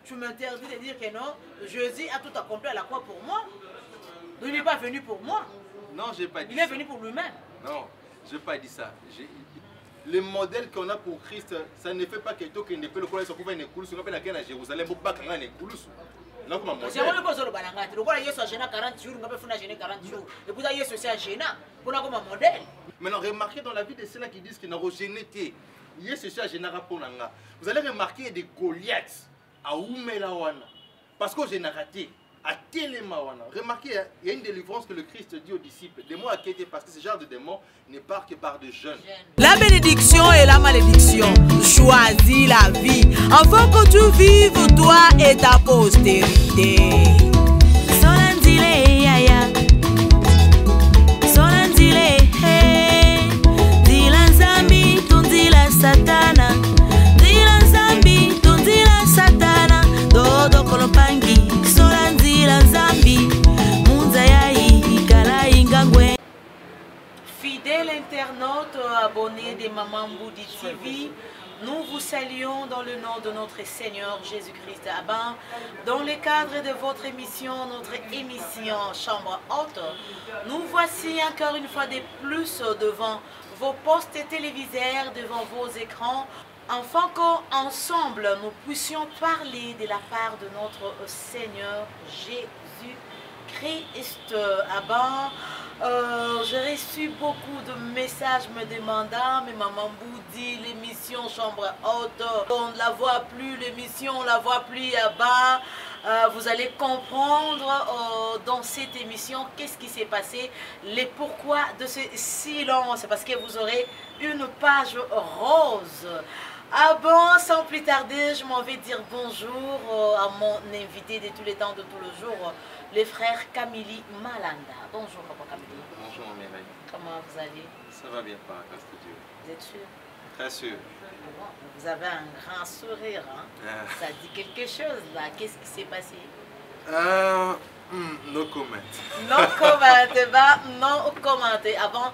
tu m'interdis de dire que non, Jésus a tout accompli à la croix pour moi. Donc il n'est pas venu pour moi. Non, j'ai pas dit ça. Il est venu pour lui-même. Non, je n'ai pas dit ça. Le modèle qu'on a pour Christ, ça ne fait pas que toi qui ne peut le connaître, ça peut être une coulisse, on appelle à Jérusalem, pour pas qu'on ait une coulisse. Non, comment modèle. C'est vrai que le balangate. Le roi Yesu a gêné 40 jours, on peut faire gêner 40 jours. Le roi Yesu c'est gêné. Pour nous comme modèle. Maintenant, remarquez dans la vie de ceux-là qui disent qu'ils n'ont gêné. Yesu c'est gêné pour nous. Vous allez remarquer des Goliaths à Oumelawana. Parce que j'ai raté. À Télémawana. Remarquez, il y a une délivrance que le Christ dit aux disciples. Des mots inquiétés parce que ce genre de démons ne part que par de jeunes. La bénédiction et la malédiction. Choisis la vie afin que tu vives toi et ta postérité. Solandile yaya. Solandile hey. Dila nzambi tundila satana. Dila nzambi tundila satana. Dodo kolopangi. Fidèles internautes abonnés des Maman Mboudi TV, nous vous saluons dans le nom de notre Seigneur Jésus-Christ. Dans le cadre de votre émission, notre émission Chambre Haute, nous voici encore une fois de plus devant vos postes téléviseurs, devant vos écrans, afin qu'ensemble nous puissions parler de la part de notre Seigneur Jésus-Christ. J'ai reçu beaucoup de messages me demandant, mais Maman Mboudi, l'émission Chambre Haute, on ne la voit plus, l'émission on ne la voit plus là-bas. Vous allez comprendre dans cette émission qu'est-ce qui s'est passé, les pourquoi de ce silence, parce que vous aurez une page rose. Sans plus tarder, je m'en vais dire bonjour à mon invité de tous les temps, de tous les jours, le frère Camili Malanda. Bonjour, papa Camili. Bonjour, Mireille. Comment vous allez? Ça va bien, par grâce de Dieu. Vous êtes sûr? Très sûr. Vous avez un grand sourire, hein? Ça dit quelque chose, là. Qu'est-ce qui s'est passé? No comment. No comment, non commenter. Avant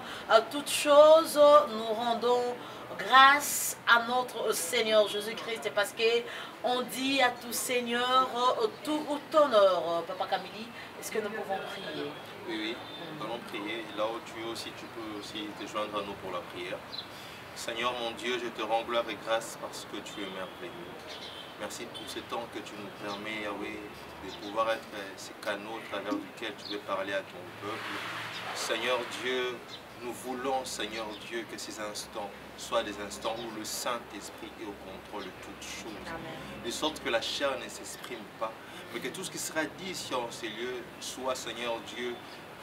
toute chose, nous rendons grâce à notre Seigneur Jésus-Christ, parce qu'on dit à tout Seigneur, tout honneur. Papa Camili, est-ce que nous pouvons prier? Oui, nous allons prier. Là où tu es aussi, tu peux aussi te joindre à nous pour la prière. Seigneur mon Dieu, je te rends gloire et grâce parce que tu es merveilleux. Merci pour ce temps que tu nous permets, Yahweh, de pouvoir être ces canaux au travers duquel tu veux parler à ton peuple. Seigneur Dieu, nous voulons, Seigneur Dieu, que ces instants soient des instants où le Saint-Esprit est au contrôle de toutes choses. Amen. De sorte que la chair ne s'exprime pas, mais que tout ce qui sera dit ici en ces lieux soit, Seigneur Dieu,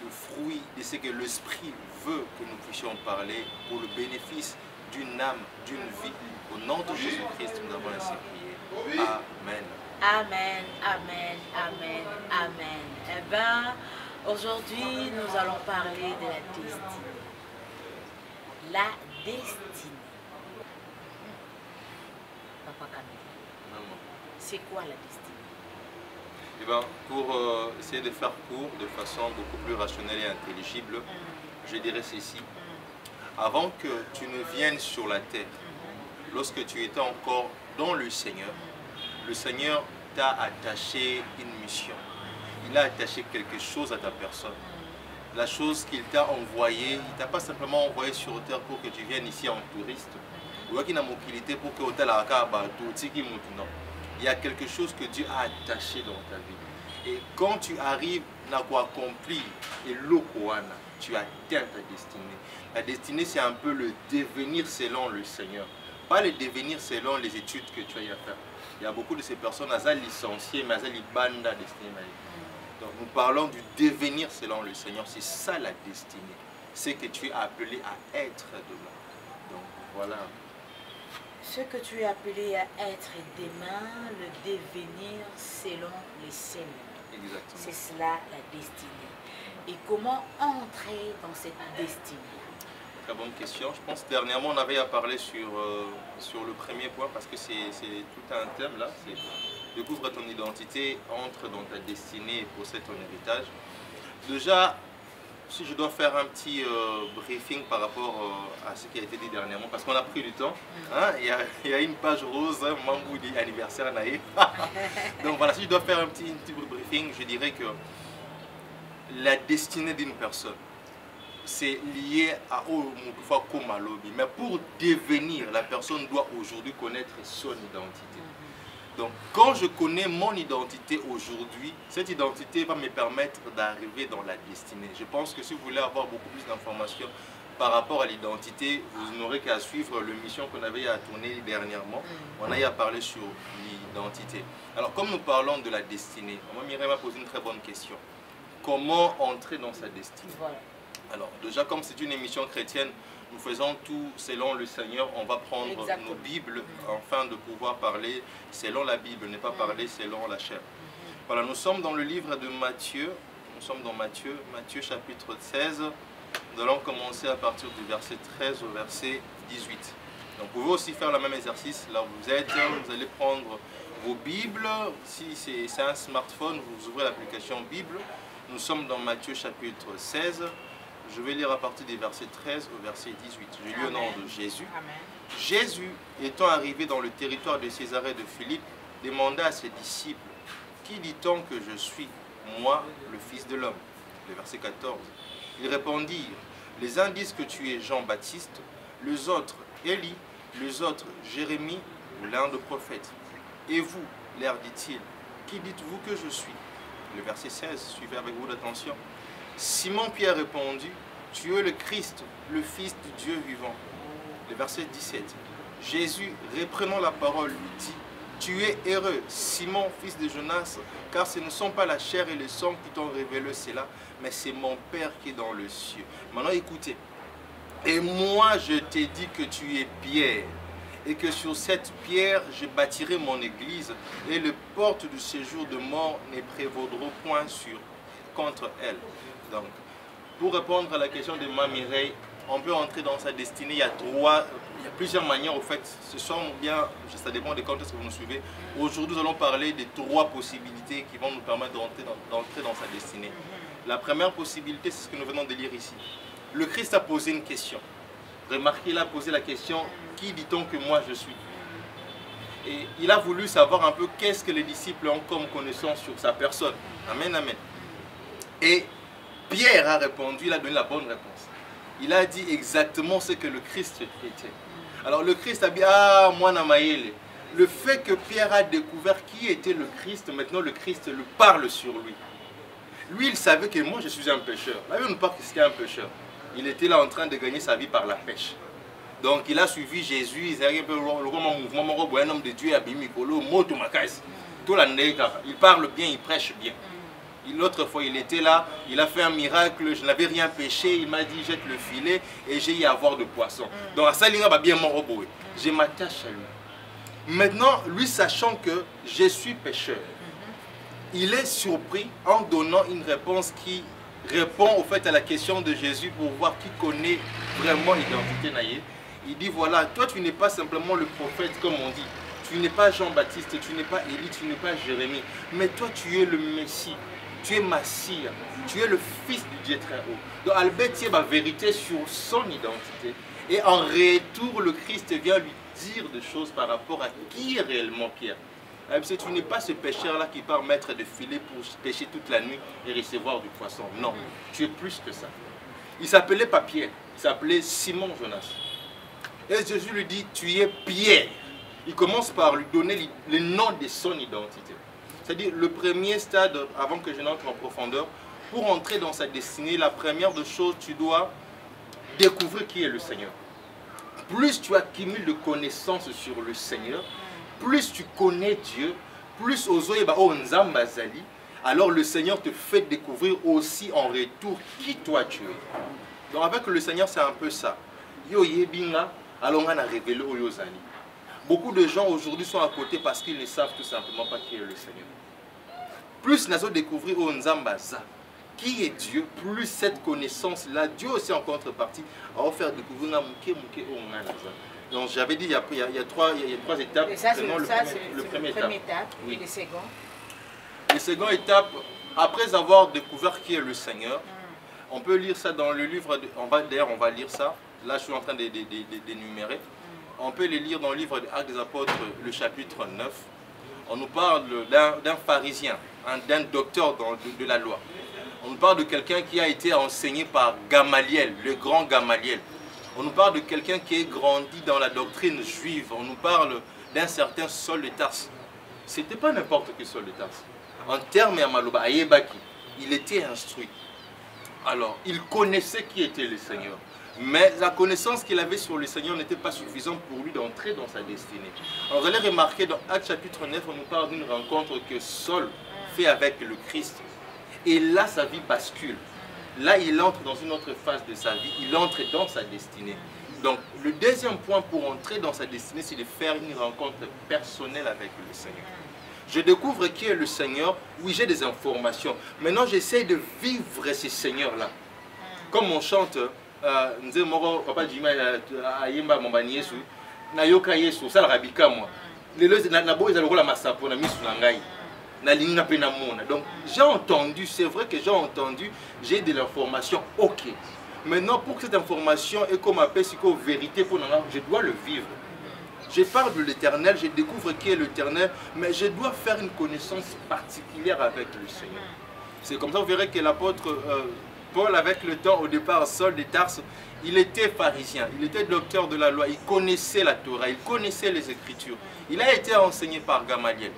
le fruit de ce que l'Esprit veut que nous puissions parler pour le bénéfice d'une âme, d'une vie. Au nom de Jésus-Christ, nous avons ainsi prié. Amen. Amen, amen, amen, amen. Aujourd'hui, nous allons parler de la destinée. La destinée. Papa Camille, c'est quoi la destinée? Eh bien, pour essayer de faire court de façon beaucoup plus rationnelle et intelligible, je dirais ceci. Avant que tu ne viennes sur la terre, lorsque tu étais encore dans le Seigneur t'a attaché une mission. Il a attaché quelque chose à ta personne. La chose qu'il t'a envoyée, il ne t'a pas simplement envoyé sur terre pour que tu viennes ici en touriste. Ou qu'il a mobilité pour que non. Il y a quelque chose que Dieu a attaché dans ta vie. Et quand tu arrives à accomplir et l'okoana, tu atteins ta destinée. La destinée, c'est un peu le devenir selon le Seigneur. Pas le devenir selon les études que tu as à faire. Il y a beaucoup de ces personnes, elles sont licenciées, mais elles sont banda destinée. Donc nous parlons du devenir selon le Seigneur. C'est ça la destinée. C'est que tu es appelé à être demain. Donc voilà. Ce que tu es appelé à être demain, le devenir selon le Seigneur. Exactement. C'est cela la destinée. Et comment entrer dans cette destinée? Très bonne question. Je pense que dernièrement on avait à parler sur le premier point parce que c'est tout un thème là. C'est découvre ton identité, entre dans ta destinée et possède ton héritage. Déjà, si je dois faire un petit briefing par rapport à ce qui a été dit dernièrement, parce qu'on a pris du temps, hein, il y a une page rose, Mambou dit anniversaire Naïe. Donc voilà, si je dois faire un petit briefing, je dirais que la destinée d'une personne, c'est lié à Oumoufa Komalobi. Mais pour devenir, la personne doit aujourd'hui connaître son identité. Donc, quand je connais mon identité aujourd'hui, cette identité va me permettre d'arriver dans la destinée. Je pense que si vous voulez avoir beaucoup plus d'informations par rapport à l'identité, vous n'aurez qu'à suivre l'émission qu'on avait à tourner dernièrement. On a eu à parler sur l'identité. Alors, comme nous parlons de la destinée, Mireille m'a posé une très bonne question. Comment entrer dans sa destinée? Voilà. Alors, déjà, comme c'est une émission chrétienne, nous faisons tout selon le Seigneur. On va prendre nos Bibles afin de pouvoir parler selon la Bible, ne pas parler selon la chair. Voilà, nous sommes dans le livre de Matthieu. Nous sommes dans Matthieu chapitre 16. Nous allons commencer à partir du verset 13 au verset 18. Donc, vous pouvez aussi faire le même exercice. Là où vous êtes, vous allez prendre vos Bibles. Si c'est un smartphone, vous ouvrez l'application Bible. Nous sommes dans Matthieu chapitre 16. Je vais lire à partir des versets 13 au verset 18. Je lis au nom de Jésus. Amen. Jésus, étant arrivé dans le territoire de Césarée de Philippe, demanda à ses disciples, « Qui dit-on que je suis, moi, le Fils de l'homme » Le verset 14. Ils répondirent, « Les uns disent que tu es Jean-Baptiste, les autres Élie, les autres Jérémie ou l'un des prophètes. Et vous, leur dit-il, qui dites-vous que je suis » Le verset 16, suivez avec vous d'attention. Simon-Pierre répondit, « Tu es le Christ, le Fils du Dieu vivant. » Le verset 17. Jésus, reprenant la parole, lui dit, « Tu es heureux, Simon, fils de Jonas, car ce ne sont pas la chair et le sang qui t'ont révélé cela, mais c'est mon Père qui est dans le ciel. » Maintenant, écoutez. « Et moi, je t'ai dit que tu es Pierre, et que sur cette pierre, je bâtirai mon église, et les portes du séjour de mort ne prévaudront point contre elle. » Donc, pour répondre à la question de Ma Mireille, on peut entrer dans sa destinée. Il y a plusieurs manières, au fait. Ce sont bien, ça dépend de quand est-ce que vous nous suivez. Aujourd'hui, nous allons parler des 3 possibilités qui vont nous permettre d'entrer dans sa destinée. La première possibilité, c'est ce que nous venons de lire ici. Le Christ a posé une question. Remarquez, il a posé la question, qui dit-on que moi je suis? Et il a voulu savoir un peu qu'est-ce que les disciples ont comme connaissance sur sa personne. Amen, amen. Et Pierre a répondu, il a donné la bonne réponse. Il a dit exactement ce que le Christ était. Alors le Christ a dit, ah, moi Namaïle. Le fait que Pierre a découvert qui était le Christ, maintenant le Christ lui parle sur lui. Lui, il savait que moi je suis un pécheur. Là, il ne parle que c'était un pécheur. Il était là en train de gagner sa vie par la pêche. Donc il a suivi Jésus, il arrive un mouvement, un homme de Dieu, il parle bien, il prêche bien. L'autre fois, il était là, il a fait un miracle, je n'avais rien péché, il m'a dit jette le filet et j'ai eu à avoir de poissons. Donc à ça, il va bien mon robot. Je m'attache à lui. Maintenant, lui sachant que je suis pécheur, il est surpris en donnant une réponse qui répond au fait à la question de Jésus pour voir qui connaît vraiment l'identité naïe. Il dit voilà, toi tu n'es pas simplement le prophète comme on dit. Tu n'es pas Jean-Baptiste, tu n'es pas Élie, tu n'es pas Jérémie. Mais toi tu es le Messie. Tu es Massie, tu es le Fils du Dieu très haut. Donc Albert tient ma vérité sur son identité. Et en retour, le Christ vient lui dire des choses par rapport à qui est réellement Pierre. Tu n'es pas ce pêcheur-là qui part mettre des filets pour pêcher toute la nuit et recevoir du poisson. Non, tu es plus que ça. Il ne s'appelait pas Pierre, il s'appelait Simon Jonas. Et Jésus lui dit, tu es Pierre. Il commence par lui donner le nom de son identité. C'est-à-dire le premier stade, avant que je n'entre en profondeur, pour entrer dans sa destinée, la première des choses, tu dois découvrir qui est le Seigneur. Plus tu accumules de connaissances sur le Seigneur, plus tu connais Dieu, plus alors le Seigneur te fait découvrir aussi en retour qui toi tu es. Donc avec le Seigneur, c'est un peu ça. Beaucoup de gens aujourd'hui sont à côté parce qu'ils ne savent tout simplement pas qui est le Seigneur. Plus nous allons découvrir qui est Dieu, plus cette connaissance-là, Dieu aussi en contrepartie, va faire découvrir donc j'avais dit, il y a trois étapes. Et ça, c'est le premier étape. Oui. Et le second? La seconde étape, après avoir découvert qui est le Seigneur, On peut lire ça dans le livre, d'ailleurs on va lire ça, là je suis en train d'énumérer. On peut les lire dans le livre des Actes des Apôtres, le chapitre 9. On nous parle d'un pharisien, d'un docteur de la loi. On nous parle de quelqu'un qui a été enseigné par Gamaliel, le grand Gamaliel. On nous parle de quelqu'un qui est grandi dans la doctrine juive. On nous parle d'un certain Saul de Tarse. Ce n'était pas n'importe quel Saul de Tarse. En termes à Maloba, à Yebaki, il était instruit. Alors, il connaissait qui était le Seigneur. Mais la connaissance qu'il avait sur le Seigneur n'était pas suffisante pour lui d'entrer dans sa destinée. Alors, vous allez remarquer dans Actes chapitre 9, on nous parle d'une rencontre que Saul fait avec le Christ. Et là, sa vie bascule. Là, il entre dans une autre phase de sa vie. Il entre dans sa destinée. Donc, le deuxième point pour entrer dans sa destinée, c'est de faire une rencontre personnelle avec le Seigneur. Je découvre qui est le Seigneur. Oui, j'ai des informations. Maintenant, j'essaie de vivre ces Seigneurs-là. Comme on chante, Nze moro papa Jima ayemba mombani Yesu, na yoka Yesu, ça rabika moi. Na bo ezalo la masapo na misu na ngai. Na linga pe na mona. Donc, j'ai entendu, c'est vrai que j'ai entendu, j'ai de l'information. OK. Maintenant, pour que cette information ait comme appel vérité pour nous, je dois le vivre. Je parle de l'Éternel, je découvre qui est l'Éternel, mais je dois faire une connaissance particulière avec le Seigneur. C'est comme ça, vous verrez que l'apôtre Paul, avec le temps, au départ, Saul de Tarse, il était pharisien, il était docteur de la loi, il connaissait la Torah, il connaissait les Écritures. Il a été enseigné par Gamaliel.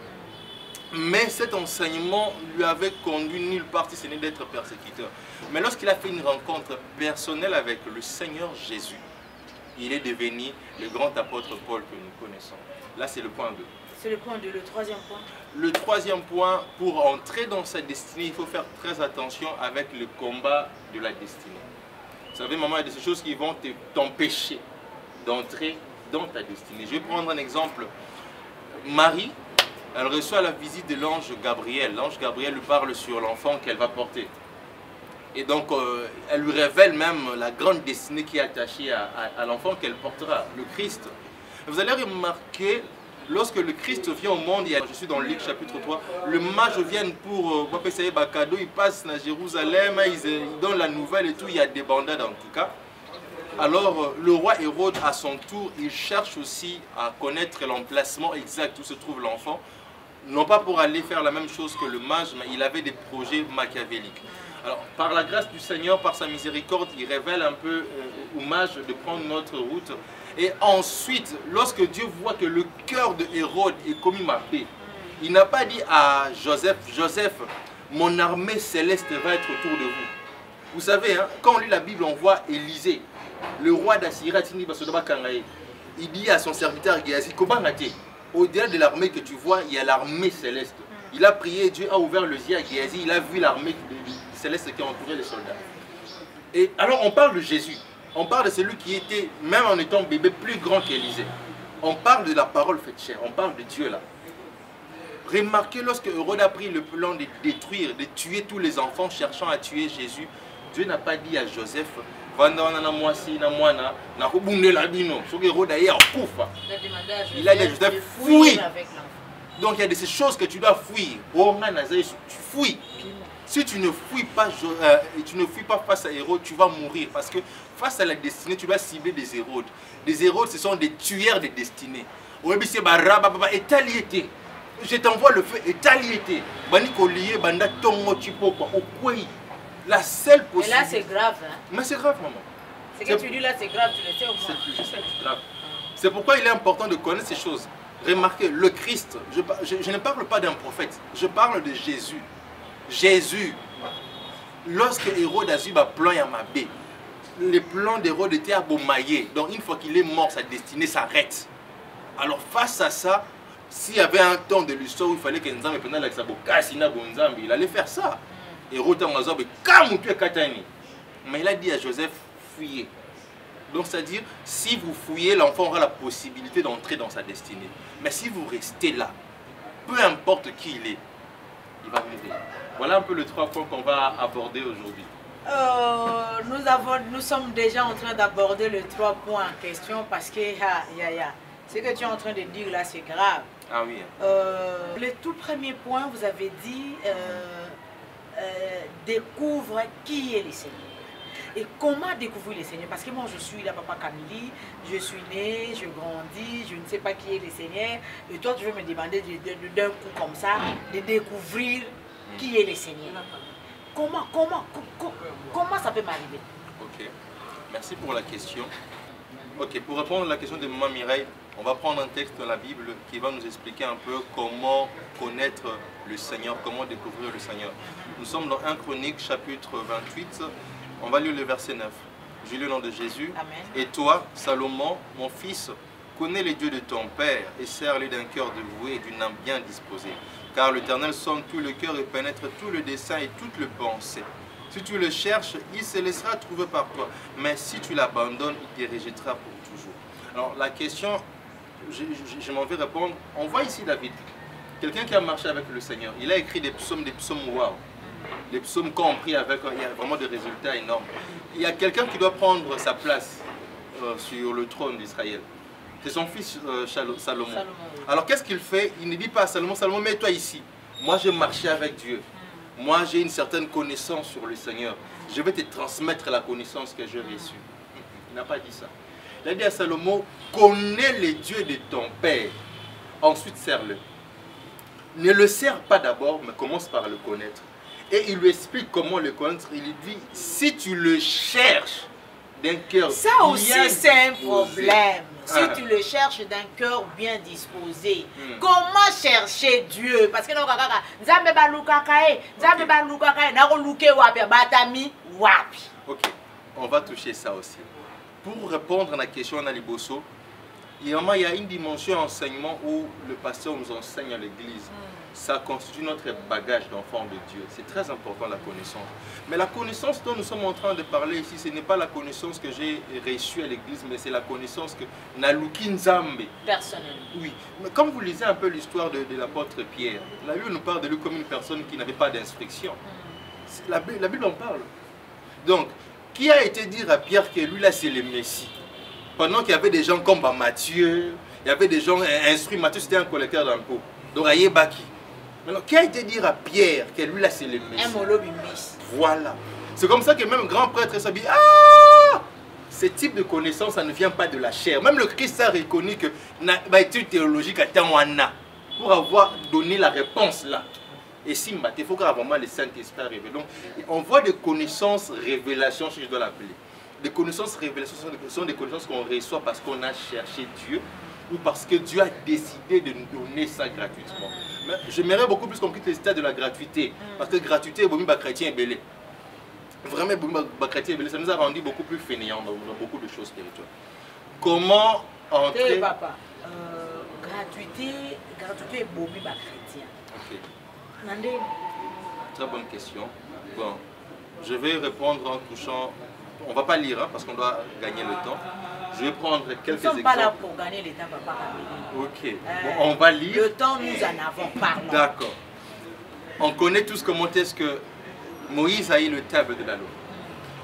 Mais cet enseignement lui avait conduit nulle part si ce n'est d'être persécuteur. Mais lorsqu'il a fait une rencontre personnelle avec le Seigneur Jésus, il est devenu le grand apôtre Paul que nous connaissons. Là, c'est le point 2. C'est le point 2, le troisième point. Le troisième point, pour entrer dans sa destinée, il faut faire très attention avec le combat de la destinée. Vous savez, maman, il y a des choses qui vont t'empêcher d'entrer dans ta destinée. Je vais prendre un exemple. Marie, elle reçoit la visite de l'ange Gabriel. L'ange Gabriel lui parle sur l'enfant qu'elle va porter. Et donc, elle lui révèle même la grande destinée qui est attachée à l'enfant qu'elle portera, le Christ. Vous allez remarquer, lorsque le Christ vient au monde, je suis dans Luc chapitre 3, le mage vient pour cadeau, il passe à Jérusalem, il donne la nouvelle et tout, il y a des bandades en tout cas. Alors, le roi Hérode, à son tour, il cherche aussi à connaître l'emplacement exact où se trouve l'enfant. Non pas pour aller faire la même chose que le mage, mais il avait des projets machiavéliques. Alors, par la grâce du Seigneur, par sa miséricorde, il révèle un peu au mage de prendre notre route. Et ensuite, lorsque Dieu voit que le cœur de Hérode est commis ma paix, il n'a pas dit à Joseph, Joseph, mon armée céleste va être autour de vous. Vous savez, hein, quand on lit la Bible, on voit Élisée, le roi d'Assyrie, il dit à son serviteur Géasi, au-delà de l'armée que tu vois, il y a l'armée céleste. Il a prié, Dieu a ouvert le ciel à Géasi, il a vu l'armée céleste qui a entouré les soldats. Et alors on parle de Jésus, on parle de celui qui était, même en étant bébé, plus grand qu'Élisée. On parle de la parole faite chair, on parle de Dieu là. Remarquez, lorsque Hérode a pris le plan de détruire, de tuer tous les enfants cherchant à tuer Jésus, Dieu n'a pas dit à Joseph, il a dit à Joseph, fuis. Donc il y a de ces choses que tu dois fuir. Tu fuis. Si tu ne fuis pas, face à Hérode, tu vas mourir. Parce que face à la destinée, tu dois cibler des Hérodes. Des Hérodes, ce sont des tueurs de destinée. Je t'envoie le feu, étaliété. La seule possibilité. Et là, c'est grave. Hein? Mais c'est grave, maman. C'est que tu dis là, c'est grave, tu le sais au moins. C'est grave. C'est pourquoi il est important de connaître ces choses. Remarquez, le Christ, je ne parle pas d'un prophète, je parle de Jésus. Jésus, lorsque Hérode a eu un plan Yamabé, le plan d'Hérode était abomaillé. Donc une fois qu'il est mort, sa destinée s'arrête. Alors face à ça, s'il y avait un temps de l'histoire où il fallait que Nzambe prenne la Sabokasina Bonzambe, il allait faire ça. Hérode a dit, mais il a dit à Joseph, fuyez. Donc c'est-à-dire, si vous fouillez, l'enfant aura la possibilité d'entrer dans sa destinée. Mais si vous restez là, peu importe qui il est, il va mourir. Voilà un peu les 3 points qu'on va aborder aujourd'hui. Nous sommes déjà en train d'aborder les 3 points en question parce que ce que tu es en train de dire là, c'est grave. Ah oui. Le tout premier point, vous avez dit, découvre qui est le Seigneur. Et comment découvrir le Seigneur? Parce que moi, je suis la papa Camille, je suis née, je grandis, je ne sais pas qui est le Seigneur. Et toi, tu veux me demander d'un coup comme ça, de découvrir qui est le Seigneur. Comment ça peut m'arriver? Ok, merci pour la question. Ok, pour répondre à la question de Maman Mireille, on va prendre un texte dans la Bible qui va nous expliquer un peu comment connaître le Seigneur, comment découvrir le Seigneur. Nous sommes dans 1 Chronique, chapitre 28. On va lire le verset 9. Je lis le nom de Jésus. Amen. Et toi, Salomon, mon fils, connais les dieux de ton Père et sers-les d'un cœur dévoué et d'une âme bien disposée. Car l'Éternel sonde tout le cœur et pénètre tout le dessein et toute le pensée. Si tu le cherches, il se laissera trouver par toi. Mais si tu l'abandonnes, il te rejettera pour toujours. Alors la question, je m'en vais répondre. On voit ici David, quelqu'un qui a marché avec le Seigneur. Il a écrit des psaumes waouh. Les psaumes compris avec, il y a vraiment des résultats énormes. Il y a quelqu'un qui doit prendre sa place sur le trône d'Israël. C'est son fils Salomon. Alors qu'est-ce qu'il fait? Il ne dit pas à Salomon, Salomon, mets-toi ici. Moi j'ai marché avec Dieu. Moi j'ai une certaine connaissance sur le Seigneur. Je vais te transmettre la connaissance que j'ai reçue. Il n'a pas dit ça. Il a dit à Salomon, connais les dieux de ton Père. Ensuite sers-le. Ne le sers pas d'abord, mais commence par le connaître. Et il lui explique comment le connaître. Il lui dit, si tu le cherches d'un cœur bien ça aussi c'est un disposé. problème. Si tu le cherches d'un cœur bien disposé, comment chercher Dieu? Parce que Ok, on va toucher ça aussi. Pour répondre à la question Anna Liboso, il y a une dimension enseignement où le pasteur nous enseigne à l'église. Ça constitue notre bagage d'enfant de Dieu. C'est très important la connaissance. Mais la connaissance dont nous sommes en train de parler ici, ce n'est pas la connaissance que j'ai reçue à l'église, mais c'est la connaissance que Naluki Nzambe. Personnellement. Oui. Mais comme vous lisez un peu l'histoire de l'apôtre Pierre, la Bible nous parle de lui comme une personne qui n'avait pas d'instruction. La Bible en parle. Donc, qui a été dire à Pierre que lui là c'est le Messie? Pendant qu'il y avait des gens comme Matthieu, il y avait des gens instruits. Matthieu c'était un collecteur d'impôts. Donc Baki. Alors, qui a été dire à Pierre que lui là c'est le Messie? Voilà. C'est comme ça que même grand prêtre s'est dit, ah, ce type de connaissance, ça ne vient pas de la chair. Même le Christ a reconnu que l'étude théologique a été pour avoir donné la réponse là. Et si il faut vraiment le Saint-Esprit révèle. Donc, on voit des connaissances révélations, si je dois l'appeler. Des connaissances révélations sont des connaissances qu'on reçoit parce qu'on a cherché Dieu ou parce que Dieu a décidé de nous donner ça gratuitement. Mais j'aimerais beaucoup plus qu'on quitte le stade de la gratuité. Parce que gratuité, c'est chrétien et belé. Vraiment, chrétien et belé, ça nous a rendu beaucoup plus fainéants dans beaucoup de choses spirituelles. Comment entrer... Papa, gratuité est bomi chrétien. Ok. Très bonne question. Bon, je vais répondre en touchant... On ne va pas lire hein, parce qu'on doit gagner le temps. Je vais prendre quelques exemples. Nous ne sommes pas là pour gagner le temps, papa. Ok. Bon, on va lire. Le temps, nous en avons parlé. D'accord. On connaît tous comment est-ce que Moïse a eu le table de la loi.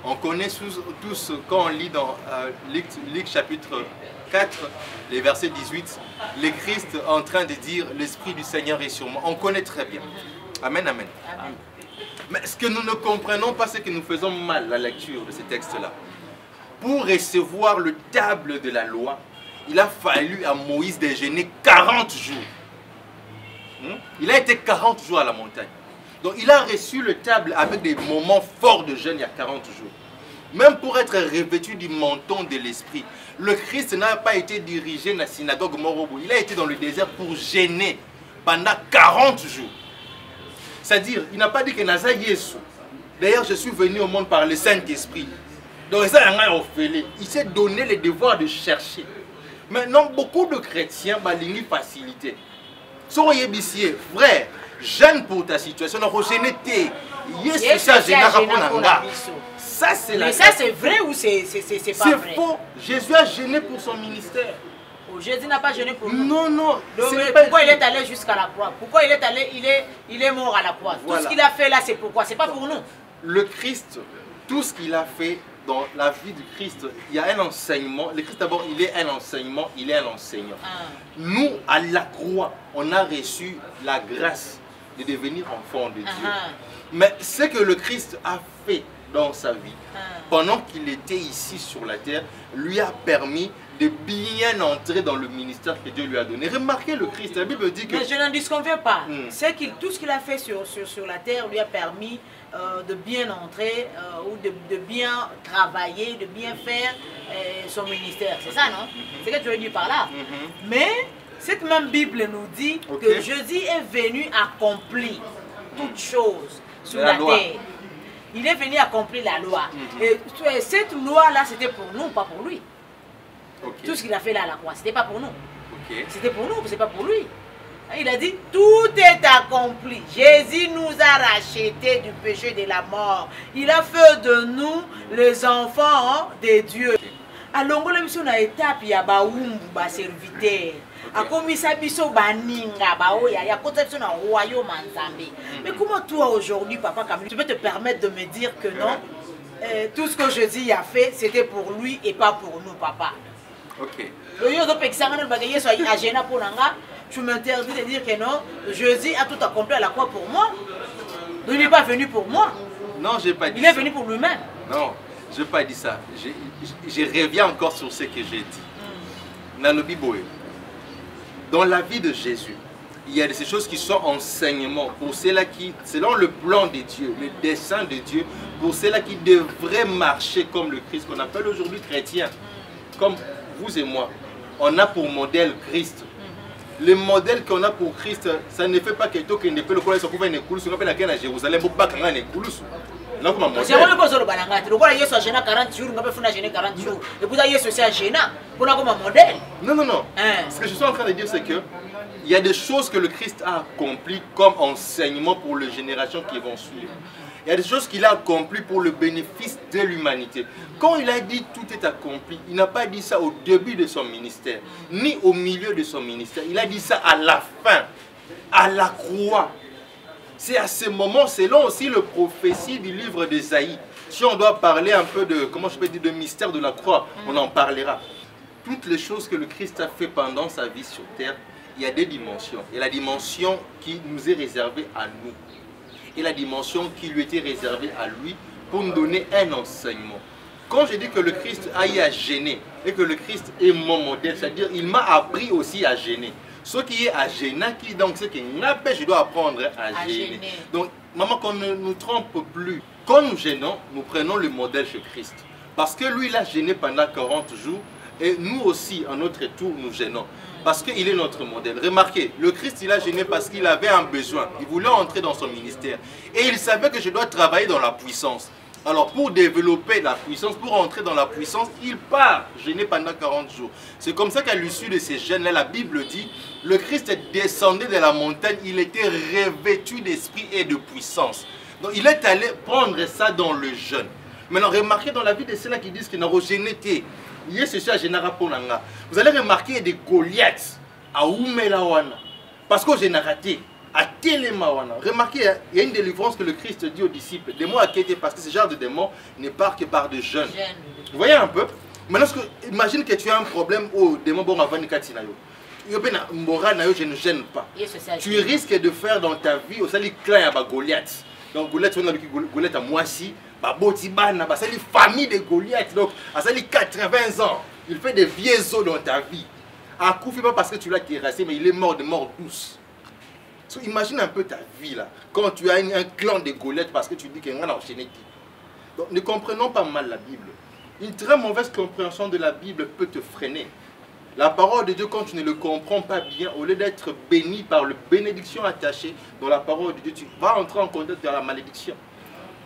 On connaît tous quand on lit dans Luc chapitre 4, les versets 18, le Christ est en train de dire l'Esprit du Seigneur est sur moi. On connaît très bien. Amen, amen. Amen. Mais ce que nous ne comprenons pas, c'est que nous faisons mal la lecture de ces textes-là. Pour recevoir le table de la loi, il a fallu à Moïse déjeuner 40 jours. Il a été 40 jours à la montagne. Donc il a reçu le table avec des moments forts de jeûne il y a 40 jours. Même pour être revêtu du menton de l'esprit. Le Christ n'a pas été dirigé dans la synagogue Morobo. Il a été dans le désert pour jeûner pendant 40 jours. C'est-à-dire, il n'a pas dit que Naza Yesu. D'ailleurs, je suis venu au monde par le Saint-Esprit. Donc, il s'est donné le devoir de chercher. Maintenant, beaucoup de chrétiens ont une facilité. Frère, jeûne pour ta situation. Ça, c'est mais ça, c'est vrai ou c'est pas vrai? C'est faux. Jésus a gêné pour son ministère. Jésus n'a pas gêné pour nous. Non, non. Donc, pourquoi il est allé jusqu'à la croix? Pourquoi il est allé, il est mort à la croix? Voilà. Tout ce qu'il a fait là, c'est pourquoi? C'est pas pour nous. Le Christ, tout ce qu'il a fait dans la vie du Christ, il y a un enseignement. Le Christ d'abord, il est un enseignement, il est un enseignant. Nous, à la croix, on a reçu la grâce de devenir enfant de Dieu. Mais ce que le Christ a fait dans sa vie, pendant qu'il était ici sur la terre, lui a permis de bien entrer dans le ministère que Dieu lui a donné. Remarquez le Christ, la Bible dit que... Mais je n'en disconviens pas. C'est tout ce qu'il a fait sur la terre lui a permis de bien entrer ou de bien travailler, de bien faire son ministère. C'est ça, non? C'est ce que tu veux dire par là. Mais cette même Bible nous dit que Jésus est venu accomplir toutes choses sur la terre. Il est venu accomplir la loi. Et cette loi-là, c'était pour nous, pas pour lui. Tout ce qu'il a fait là à la croix, c'était pas pour nous. C'était pour nous, c'est pas pour lui. Il a dit, tout est accompli. Jésus nous a rachetés du péché de la mort. Il a fait de nous les enfants de Dieu. Alors, on a une étape, il y a un serviteur. Mais comment toi aujourd'hui, Papa Camille, tu peux te permettre de me dire que non, tout ce que Jésus a fait, c'était pour lui et pas pour nous, Papa? Tu m'interdis de dire que non, Jésus a tout accompli à la croix pour moi. Donc il n'est pas venu pour moi. Non, je n'ai pas dit ça. Il est venu pour lui-même. Non, je n'ai pas dit ça. Je reviens encore sur ce que j'ai dit. Dans le Bible, dans la vie de Jésus, il y a ces choses qui sont enseignements pour ceux-là qui, selon le plan de Dieu, le dessein de Dieu, pour ceux-là qui devraient marcher comme le Christ, qu'on appelle aujourd'hui chrétien, comme vous et moi. On a pour modèle Christ. Le modèle qu'on a pour Christ, ça ne fait pas que tout ne peut le connaître, ça peut être cool, ça peut être à Jérusalem, pour pas qu'on ait cool. Là comme modèle. C'est pas le balanga, le quoi Yesu a gêné 40 jours, on peut faire gêner 40 jours. Et puis Yesu c'est gênant pour comme modèle. Non non non. Ce que je suis en train de dire c'est que il y a des choses que le Christ a accomplies comme enseignement pour les générations qui vont suivre. Il y a des choses qu'il a accomplies pour le bénéfice de l'humanité. Quand il a dit tout est accompli, il n'a pas dit ça au début de son ministère, ni au milieu de son ministère. Il a dit ça à la fin, à la croix. C'est à ce moment, selon aussi le prophétie du livre d'Ésaïe. Si on doit parler un peu de, comment je peux dire, de mystère de la croix, on en parlera. Toutes les choses que le Christ a fait pendant sa vie sur terre, il y a des dimensions. Il y a la dimension qui nous est réservée à nous. Et la dimension qui lui était réservée à lui pour nous donner un enseignement. Quand je dis que le Christ a eu à gêner et que le Christ est mon modèle, c'est-à-dire il m'a appris aussi à gêner. Ce qui est à gêner, qui donc ce qui n'empêche, je dois apprendre à gêner. Donc, maman, qu'on ne nous trompe plus. Quand nous gênons, nous prenons le modèle chez Christ. Parce que lui, il a gêné pendant 40 jours et nous aussi, à notre tour, nous gênons. Parce qu'il est notre modèle. Remarquez, le Christ, il a gêné parce qu'il avait un besoin. Il voulait entrer dans son ministère. Et il savait que je dois travailler dans la puissance. Alors, pour développer la puissance, pour entrer dans la puissance, il part gêné pendant 40 jours. C'est comme ça qu'à l'issue de ces gênes-là, la Bible dit, le Christ descendait de la montagne, il était revêtu d'esprit et de puissance. Donc, il est allé prendre ça dans le jeûne. Maintenant, remarquez dans la vie de ceux-là qui disent qu'ils n'ont gêné. Vous allez remarquer des Goliaths à Oumelawana. Parce que j'ai raté. À Télémawana. Remarquez, il y a une délivrance que le Christ dit aux disciples. Des mots à quitter parce que ce genre de démons ne part que par de jeûne. Vous voyez un peu? Maintenant, imagine que tu as un problème au démon bon avant Katinayo. Je ne gêne pas. Tu risques de faire dans ta vie au sali clan à Goliath. Donc Goliath, on a Goliath à Moissi. C'est une famille de Goliath, donc à 80 ans, il fait des vieux os dans ta vie. À coup, pas parce que tu l'as terrassé, mais il est mort de mort douce. So, imagine un peu ta vie là, quand tu as un clan de Goliath parce que tu dis qu'il y a un enchaîné. Donc ne comprenons pas mal la Bible. Une très mauvaise compréhension de la Bible peut te freiner. La parole de Dieu, quand tu ne le comprends pas bien, au lieu d'être béni par la bénédiction attachée dans la parole de Dieu, tu vas entrer en contact avec la malédiction.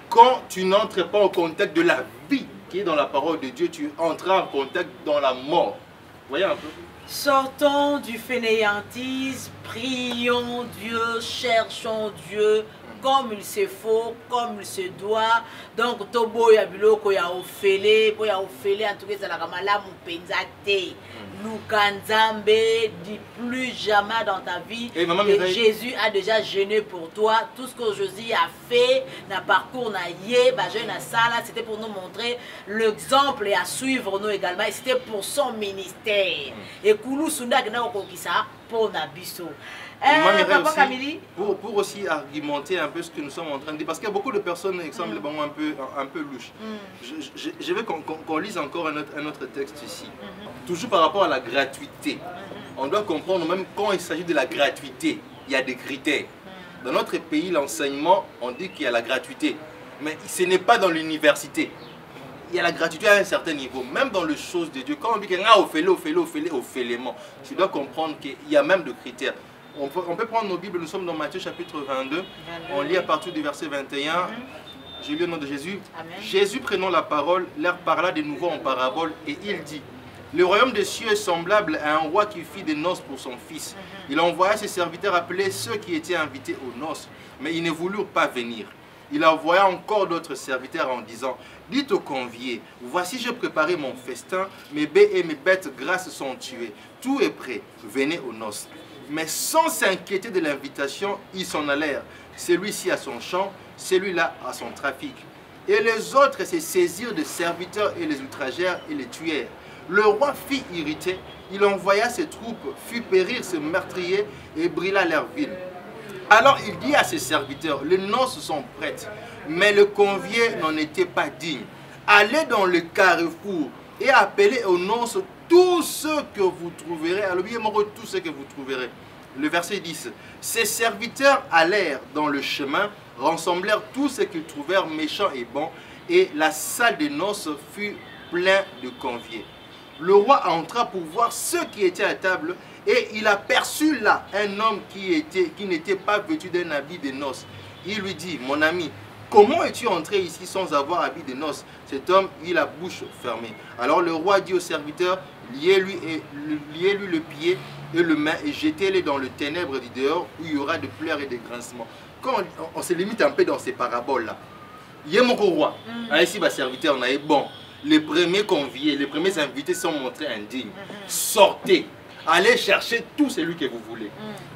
Quand tu n'entres pas en contact de la vie qui est dans la parole de Dieu, tu entreras en contact dans la mort. Vous voyez un peu? Sortons du fainéantisme, prions Dieu, cherchons Dieu comme il se faut, comme il se doit. Donc, Tobo ya biloko ya ofele, po ya ofele en tout cas ça la kamala mupenzate. Lukanzambe, dis plus jamais dans ta vie que Jésus a déjà gêné pour toi. Tout ce que Jésus a fait, na parcours na yé, ba jeune na sala, c'était pour nous montrer l'exemple et à suivre nous également. Et c'était pour son ministère. Et Koulou Sunda na okokisa pour na biso. Papa Camille. Pour aussi argumenter un peu ce que nous sommes en train de dire, parce qu'il y a beaucoup de personnes qui semblent un peu louches. Je veux qu'on lise encore un autre texte ici. Toujours par rapport à la gratuité. On doit comprendre, même quand il s'agit de la gratuité, il y a des critères. Dans notre pays, l'enseignement, on dit qu'il y a la gratuité. Mais ce n'est pas dans l'université. Il y a la gratuité à un certain niveau, même dans les choses de Dieu. Quand on dit qu'il y a au félément, tu dois comprendre qu'il y a même des critères. On peut prendre nos Bibles, nous sommes dans Matthieu chapitre 22, on lit à partir du verset 21. J'ai lu au nom de Jésus. Amen. Jésus prenant la parole, leur parla de nouveau en parabole et il dit: le royaume des cieux est semblable à un roi qui fit des noces pour son fils. Il envoya ses serviteurs appeler ceux qui étaient invités aux noces, mais ils ne voulurent pas venir. Il envoya encore d'autres serviteurs en disant: dites aux conviés, voici j'ai préparé mon festin, mes baies et mes bêtes grasses sont tuées. Tout est prêt, venez aux noces. Mais sans s'inquiéter de l'invitation, ils s'en allèrent. Celui-ci à son champ, celui-là à son trafic. Et les autres se saisirent des serviteurs et les outragèrent et les tuèrent. Le roi fit irrité, il envoya ses troupes, fit périr ses meurtriers et brûla leur ville. Alors il dit à ses serviteurs: les noces sont prêtes, mais le convié n'en était pas digne. Allez dans le carrefour et appelez aux noces tous ceux que vous trouverez. Alors bien tous ceux que vous trouverez. Le verset 10. Ses serviteurs allèrent dans le chemin, rassemblèrent tous ceux qu'ils trouvèrent méchants et bons, et la salle des noces fut pleine de conviés. Le roi entra pour voir ceux qui étaient à table, et il aperçut là un homme qui n'était pas vêtu d'un habit de noces. Il lui dit: mon ami, comment es-tu entré ici sans avoir habit de noces? Cet homme eut la bouche fermée. Alors le roi dit aux serviteurs: liez-lui le pied et le main et jetez-les dans le ténèbre du dehors où il y aura de pleurs et de grincements. Quand on se limite un peu dans ces paraboles-là, il y a mon roi, ici, ma serviteur, on a bon. Les premiers conviés, les premiers invités sont montrés indignes. Sortez, allez chercher tout celui que vous voulez.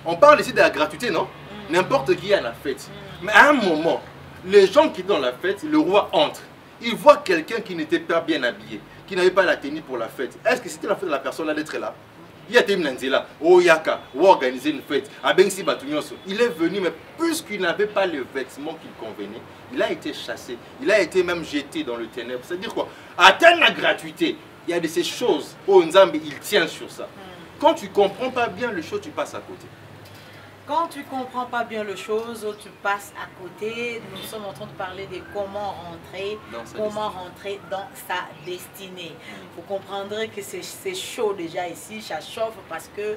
On parle ici de la gratuité, non? N'importe qui est à la fête. Mais à un moment, les gens qui sont dans la fête, le roi entre. Il voit quelqu'un qui n'était pas bien habillé, qui n'avait pas la tenue pour la fête. Est-ce que c'était la fête de la personne là d'être là? Il a été là, oh yaka, ou organiser une fête. Il est venu, mais puisqu'il n'avait pas le vêtement qui convenait, il a été chassé. Il a été même jeté dans le ténèbre. C'est-à-dire quoi? Atteindre la gratuité. Il y a de ces choses. Oh Nzambe, il tient sur ça. Quand tu ne comprends pas bien les choses, tu passes à côté. Quand tu ne comprends pas bien les choses, tu passes à côté. Nous sommes en train de parler de comment rentrer dans sa destinée. Vous comprendrez que c'est chaud déjà ici, ça chauffe parce que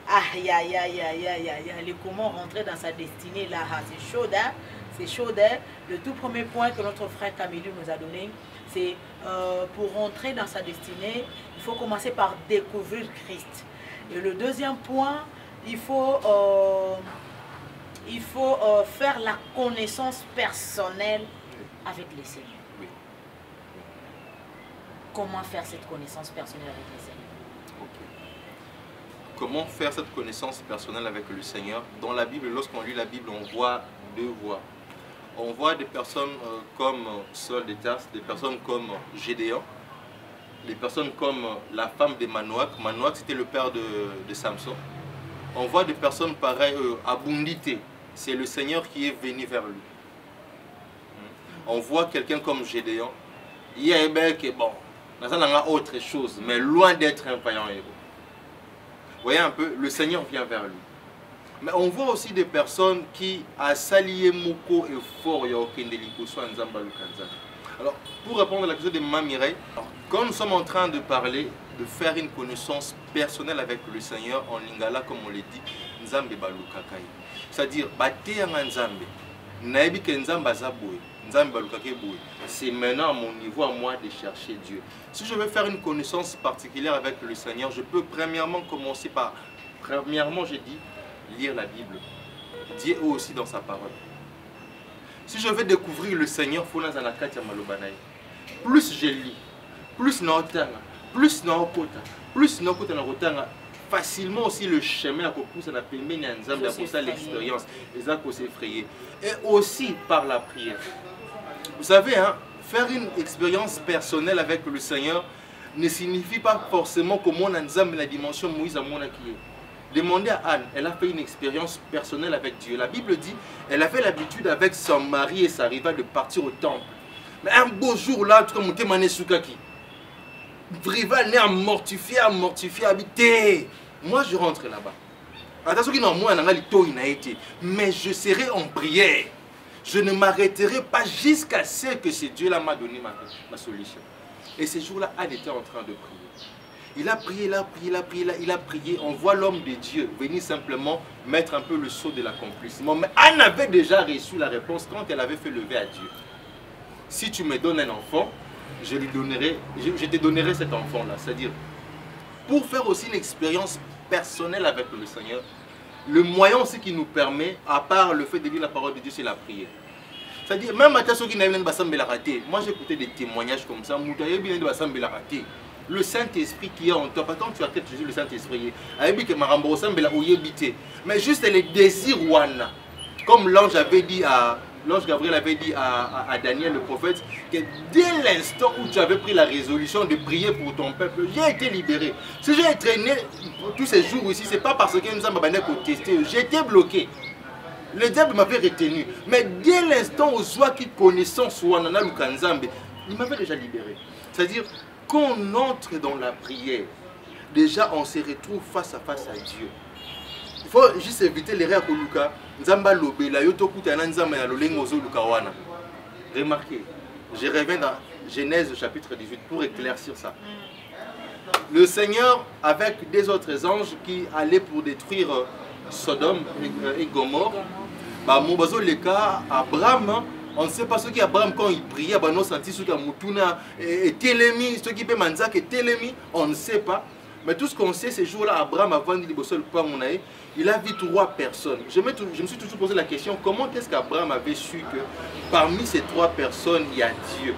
aïe aïe aïe aïe aïe aïe, comment rentrer dans sa destinée là, c'est chaud, hein? C'est chaud, hein? Le tout premier point que notre frère Camille nous a donné, c'est pour rentrer dans sa destinée, il faut commencer par découvrir Christ. Et le deuxième point, il faut faire la connaissance personnelle avec les Seigneurs. Oui. Comment faire cette connaissance personnelle avec le Seigneur? Okay. Comment faire cette connaissance personnelle avec le Seigneur? Dans la Bible, lorsqu'on lit la Bible, on voit deux voies. On voit des personnes comme Saul de Tarse, des personnes comme Gédéon, des personnes comme la femme de Manoach. Manoach, c'était le père de Samson. On voit des personnes pareilles, Abundité, c'est le Seigneur qui est venu vers lui. On voit quelqu'un comme Gédéon, il y a un mec, bon, dans a autre chose, mais loin d'être un vaillant héros. Vous voyez un peu, le Seigneur vient vers lui. Mais on voit aussi des personnes qui a salié Moko et fort Yaokendeliko soit Nzamba Lukanza. Alors, pour répondre à la question de Maman Mireille, quand nous sommes en train de parler, de faire une connaissance personnelle avec le Seigneur en lingala, comme on l'a dit, Nzambe Balukakai. C'est-à-dire, c'est maintenant à mon niveau à moi de chercher Dieu. Si je veux faire une connaissance particulière avec le Seigneur, je peux premièrement commencer par, j'ai dit, lire la Bible. Dieu aussi dans sa parole. Si je veux découvrir le Seigneur, plus je lis, plus facilement aussi le chemin à l'expérience, et aussi par la prière. Vous savez, hein, faire une expérience personnelle avec le Seigneur ne signifie pas forcément que mon ensemble la dimension Moïse à mon acquis. Demandez à Anne, elle a fait une expérience personnelle avec Dieu. La Bible dit, elle avait l'habitude avec son mari et sa rivale de partir au temple. Mais un beau jour là, tout comme Mouté Soukaki, rival n'est à mortifier, habiter. Moi je rentre là-bas. Attention qu'il n'a moi été, mais je serai en prière. Je ne m'arrêterai pas jusqu'à ce que ce Dieu-là m'a donné ma solution. Et ce jour-là, Anne était en train de prier. Il a prié, il a prié. On voit l'homme de Dieu venir simplement mettre un peu le sceau de l'accomplissement. Mais Anne avait déjà reçu la réponse quand elle avait fait lever à Dieu. Si tu me donnes un enfant, je te donnerai cet enfant-là. C'est-à-dire, pour faire aussi une expérience personnelle avec le Seigneur, le moyen aussi qui nous permet, à part le fait de lire la parole de Dieu, c'est la prière. C'est-à-dire, même à ceux qui n'avaient pas raté, moi j'ai écouté des témoignages comme ça, le Saint-Esprit qui est en toi, parce que quand tu acceptes Jésus, le Saint-Esprit, mais juste les désirs, comme l'ange avait dit à... L'ange Gabriel avait dit à Daniel le prophète que dès l'instant où tu avais pris la résolution de prier pour ton peuple, j'ai été libéré. Si j'ai traîné tous ces jours ici, ce n'est pas parce que nous avons testé, j'ai été bloqué. Le diable m'avait retenu. Mais dès l'instant où soit qui connaissance soit Nana Lukanzambe, il m'avait déjà libéré. C'est-à-dire, quand on entre dans la prière, déjà on se retrouve face à face à Dieu. Il faut juste éviter l'erreur que Luka. Remarquez, je reviens dans Genèse chapitre 18 pour éclaircir ça. Le Seigneur, avec des autres anges qui allaient pour détruire Sodome et Gomorre, Abraham, on ne sait pas ce qu'Abraham, quand il priait, on ne sait pas. Mais tout ce qu'on sait, ces jours-là, Abraham, avant de dire, il a vu 3 personnes. Je me suis toujours posé la question, comment est-ce qu'Abraham avait su que parmi ces 3 personnes, il y a Dieu?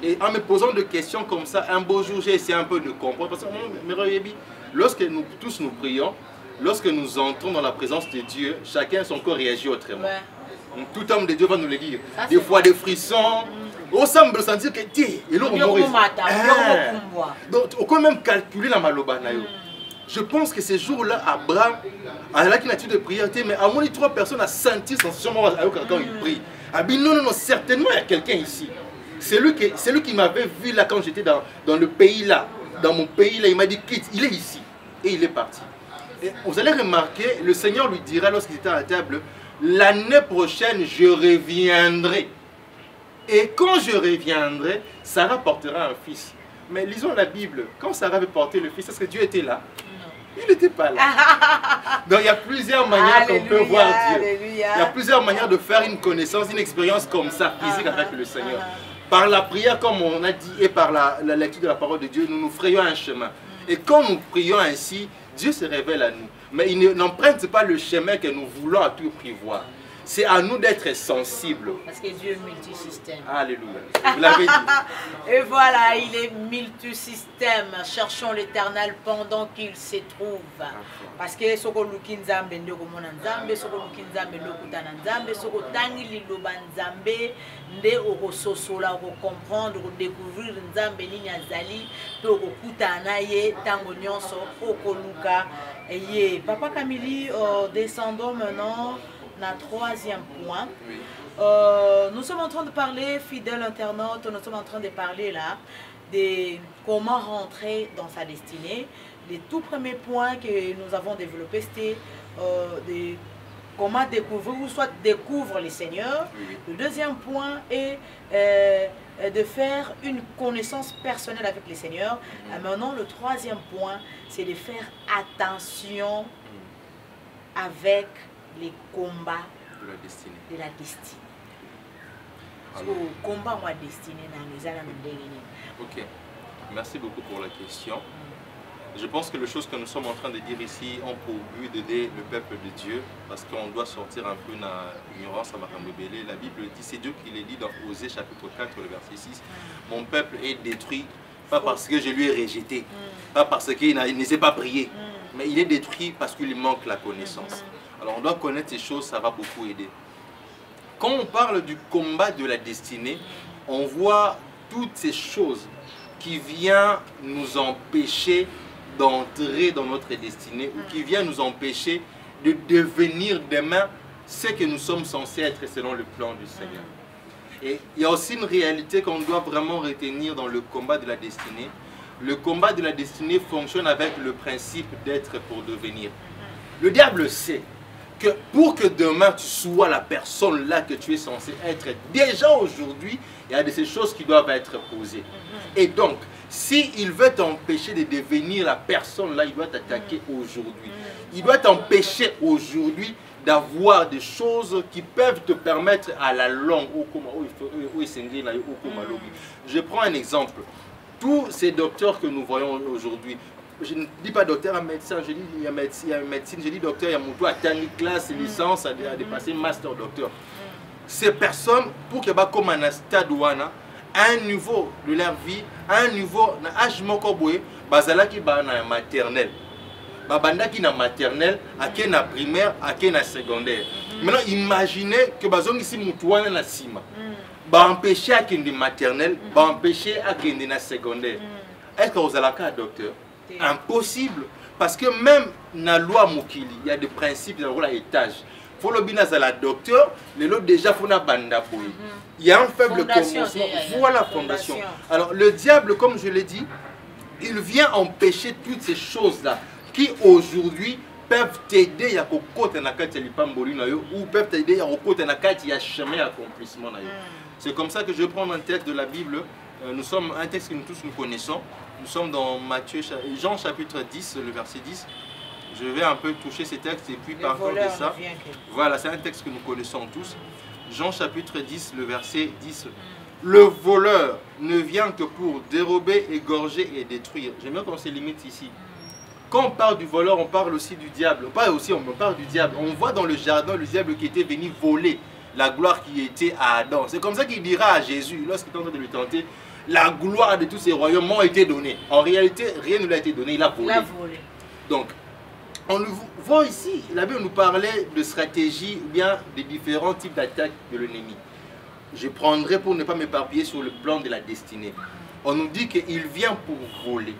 Et en me posant des questions comme ça, un beau jour, j'ai essayé un peu de comprendre. Parce que, lorsque nous tous nous prions, lorsque nous entrons dans la présence de Dieu, chacun son corps réagit autrement. Ouais. Tout homme de Dieu va nous le dire. Ça, des fois des frissons. On semble sentir que donc on peut même calculer la maloba. Je pense que ces jours-là, Abraham a une nature de prière, mais à moins de 3 personnes a senti sensation quand il prie. Non, certainement il y a quelqu'un ici. C'est lui qui m'avait vu là quand j'étais dans le pays là, dans mon pays là, il m'a dit quitte, il est ici. Et il est parti. Et vous allez remarquer, le Seigneur lui dira lorsqu'il était à la table, l'année prochaine je reviendrai. Et quand je reviendrai, Sarah portera un fils. Mais lisons la Bible. Quand Sarah avait porté le fils, est-ce que Dieu était là? Il n'était pas là. Donc il y a plusieurs manières qu'on peut voir Dieu. Il y a plusieurs manières de faire une connaissance, une expérience comme ça, physique avec le Seigneur. Par la prière, comme on a dit, et par la lecture de la parole de Dieu, nous nous frayons un chemin. Et quand nous prions ainsi, Dieu se révèle à nous. Mais il n'emprunte pas le chemin que nous voulons à tout prix voir. C'est à nous d'être sensibles. Parce que Dieu est multisystème. Alléluia. Vous l'avez dit. Et voilà, il est multisystème. Cherchons l'Éternel pendant qu'il se trouve. Parce que ce que nous Nzambe ndeko mona Nzambe, ce que nous Nzambe ndeko tana Nzambe, ce que tangi liloba Nzambe, nde okososola, comprendre, découvrir Nzambe nini azali, pe okokutana ye tango nyonso okoluka ye. Papa Camille, descendons maintenant. Le 3e point. Oui. Nous sommes en train de parler, fidèle internaute, nous sommes en train de parler là de comment rentrer dans sa destinée. Les tout premiers points que nous avons développés, c'était comment découvrir ou soit découvre le Seigneur. Oui. Le 2e point est de faire une connaissance personnelle avec le Seigneur. Maintenant, le 3e point, c'est de faire attention avec les combats de la destinée. Combat moi destinée dans les années. Ok, merci beaucoup pour la question. Je pense que les choses que nous sommes en train de dire ici ont pour but d'aider le peuple de Dieu, parce qu'on doit sortir un peu de l'ignorance à Makamebele. La Bible dit, c'est Dieu qui le dit dans Osée chapitre 4, le verset 6. Mon peuple est détruit, pas parce que je lui ai rejeté, pas parce qu'il ne sait pas prier, mais il est détruit parce qu'il manque la connaissance. Alors on doit connaître ces choses, ça va beaucoup aider. Quand on parle du combat de la destinée, on voit toutes ces choses qui viennent nous empêcher d'entrer dans notre destinée ou qui vient nous empêcher de devenir demain ce que nous sommes censés être selon le plan du Seigneur. Et il y a aussi une réalité qu'on doit vraiment retenir dans le combat de la destinée. Le combat de la destinée fonctionne avec le principe d'être pour devenir. Le diable sait que pour que demain tu sois la personne là que tu es censé être, déjà aujourd'hui, il y a de ces choses qui doivent être posées. Et donc, s'il veut t'empêcher de devenir la personne là, il doit t'attaquer aujourd'hui. Il doit t'empêcher aujourd'hui d'avoir des choses qui peuvent te permettre à la longue. Je prends un exemple. Tous ces docteurs que nous voyons aujourd'hui, je ne dis pas docteur en médecin, je dis il y a médecine, je dis docteur, il y a mon à atteindre classe, licence, à dépasser master docteur. Ces personnes, pour que comme un stade à un niveau de leur vie, à un niveau, à âge mokoboué, bazalaki ba na maternelle. Babandaki na maternelle, à qui na primaire, à qui na secondaire. Maintenant, imaginez que bazong ici moutouana na sima. Ba empêcher à qui de maternelle, ba empêcher à qui de na secondaire. Est-ce que vous avez un docteur? Impossible. Parce que même dans la loi Mokili, il y a des principes dans le étage. Il faut le bien à la docteur, les autres déjà font la bande. Il y a un faible commencement. Voilà la fondation. Alors le diable, comme je l'ai dit, il vient empêcher toutes ces choses-là qui aujourd'hui peuvent t'aider à côté na kati ya lipamboli na yo ou peuvent t'aider à côté na kati ya chemin accomplissement na yo. C'est comme ça que je vais prendre un texte de la Bible. Nous sommes un texte que nous tous nous connaissons. Nous sommes dans Jean chapitre 10, le verset 10. Je vais un peu toucher ces textes et puis parler de ça. Voilà, c'est un texte que nous connaissons tous. Jean chapitre 10, le verset 10. Le voleur ne vient que pour dérober, égorger et détruire. J'aime bien qu'on se limite ici. Quand on parle du voleur, on parle aussi du diable. On parle du diable. On voit dans le jardin le diable qui était venu voler la gloire qui était à Adam. C'est comme ça qu'il dira à Jésus, lorsqu'il est en train de lui tenter, la gloire de tous ces royaumes m'ont été donnés. En réalité, rien ne lui a été donné, il a volé. Donc, on le voit ici, la Bible nous parlait de stratégie ou bien des différents types d'attaques de l'ennemi. Je prendrai pour ne pas m'éparpiller sur le plan de la destinée. On nous dit qu'il vient pour voler,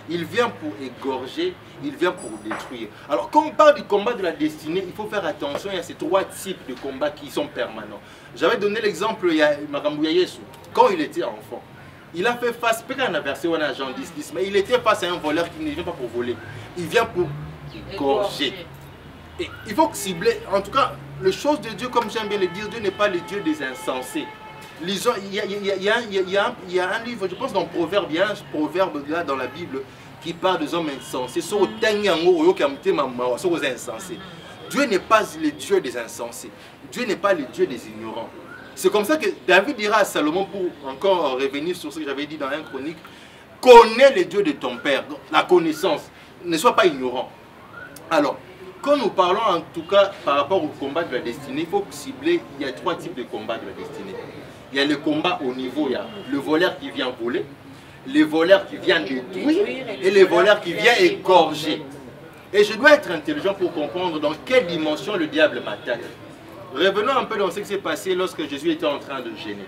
il vient pour égorger, il vient pour détruire. Alors, quand on parle du combat de la destinée, il faut faire attention, il y a ces trois types de combats qui sont permanents. J'avais donné l'exemple, il y a Makambu Yesu, quand il était enfant. Il a fait face, peut-être qu'on a versé Jean 10, mais il était face à un voleur qui ne vient pas pour voler. Il vient pour égorger. Et il faut cibler, en tout cas, les choses de Dieu, comme j'aime bien le dire, Dieu n'est pas le Dieu des insensés. Lisons, il y a un livre, je pense dans Proverbe, il y a un proverbe là dans la Bible qui parle des hommes insensés. Dieu n'est pas le Dieu des insensés. Dieu n'est pas le Dieu des ignorants. C'est comme ça que David dira à Salomon, pour encore revenir sur ce que j'avais dit dans un chronique, connais le Dieu de ton père, donc, la connaissance, ne sois pas ignorant. Alors, quand nous parlons en tout cas par rapport au combat de la destinée, il faut cibler, il y a trois types de combats de la destinée. Il y a le combat au niveau, il y a le voleur qui vient voler, le voleur qui vient détruire et le voleur qui vient égorger. Et je dois être intelligent pour comprendre dans quelle dimension le diable m'attaque. Revenons un peu dans ce qui s'est passé lorsque Jésus était en train de gêner.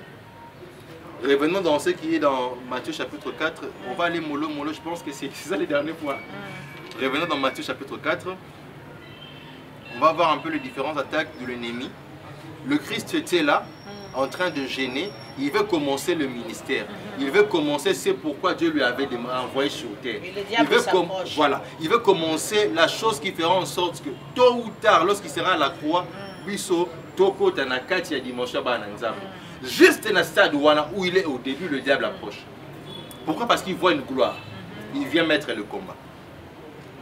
Revenons dans ce qui est dans Matthieu chapitre 4. On va aller mollo, je pense que c'est ça les derniers points. Revenons dans Matthieu chapitre 4. On va voir un peu les différentes attaques de l'ennemi. Le Christ était là, en train de gêner. Il veut commencer le ministère. Il veut commencer, c'est pourquoi Dieu lui avait envoyé sur terre. Il veut commencer la chose qui fera en sorte que tôt ou tard, lorsqu'il sera à la croix, juste dans le stade où il est au début, le diable approche. Pourquoi? Parce qu'il voit une gloire. Il vient mettre le combat.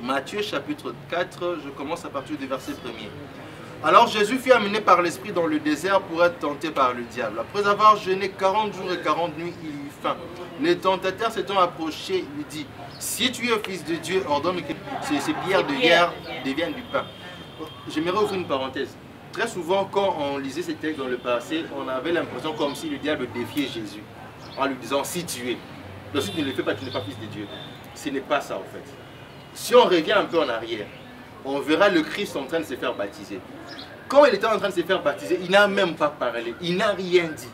Matthieu chapitre 4, je commence à partir du verset 1er. Alors Jésus fut amené par l'Esprit dans le désert pour être tenté par le diable. Après avoir jeûné 40 jours et 40 nuits, il eut faim. Les tentateurs s'étant approchés, lui dit, si tu es fils de Dieu, ordonne que ces pierres de guerre deviennent du pain. J'aimerais ouvrir une parenthèse. Très souvent, quand on lisait ces textes dans le passé, on avait l'impression comme si le diable défiait Jésus, en lui disant, si tu es. Donc si tu ne le fais pas, tu n'es pas fils de Dieu. Ce n'est pas ça en fait. Si on revient un peu en arrière, on verra le Christ en train de se faire baptiser. Quand il était en train de se faire baptiser, il n'a même pas parlé, il n'a rien dit.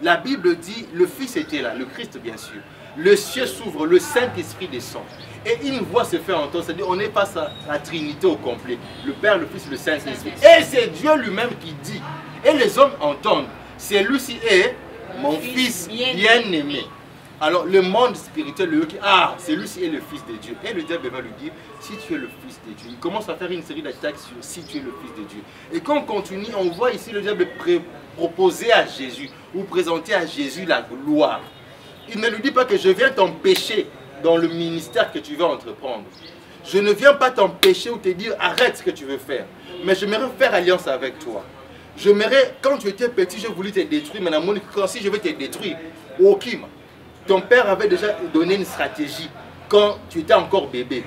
La Bible dit, le Fils était là, le Christ bien sûr. Le ciel s'ouvre, le Saint-Esprit descend. Et une voix se fait entendre, c'est-à-dire on est face à la Trinité au complet. Le Père, le Fils, le Saint-Esprit. Et c'est Dieu lui-même qui dit. Et les hommes entendent. C'est lui-ci est mon fils bien-aimé. Alors le monde spirituel, le dit, ah, celui-ci est le fils de Dieu. Et le diable va lui dire, si tu es le fils de Dieu. Il commence à faire une série d'attaques sur si tu es le fils de Dieu. Et quand on continue, on voit ici le diable proposer à Jésus, ou présenter à Jésus la gloire. Il ne lui dit pas que je viens t'empêcher dans le ministère que tu veux entreprendre. Je ne viens pas t'empêcher ou te dire arrête ce que tu veux faire. Mais j'aimerais faire alliance avec toi. J'aimerais, quand tu étais petit, je voulais te détruire. Maintenant, si je veux te détruire, ok. Ton père avait déjà donné une stratégie quand tu étais encore bébé.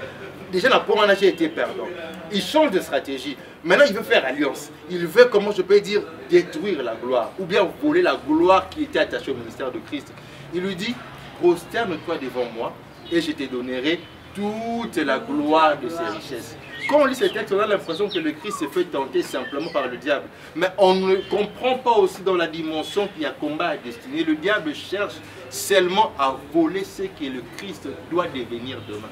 Déjà, la première âge était perdant. Il change de stratégie. Maintenant, il veut faire alliance. Il veut, comment je peux dire, détruire la gloire. Ou bien voler la gloire qui était attachée au ministère de Christ. Il lui dit, prosterne-toi devant moi et je te donnerai toute la gloire de ses richesses. Quand on lit ces textes, on a l'impression que le Christ s'est fait tenter simplement par le diable. Mais on ne comprend pas aussi dans la dimension qu'il y a combat à destiner. Le diable cherche seulement à voler ce que le Christ doit devenir demain.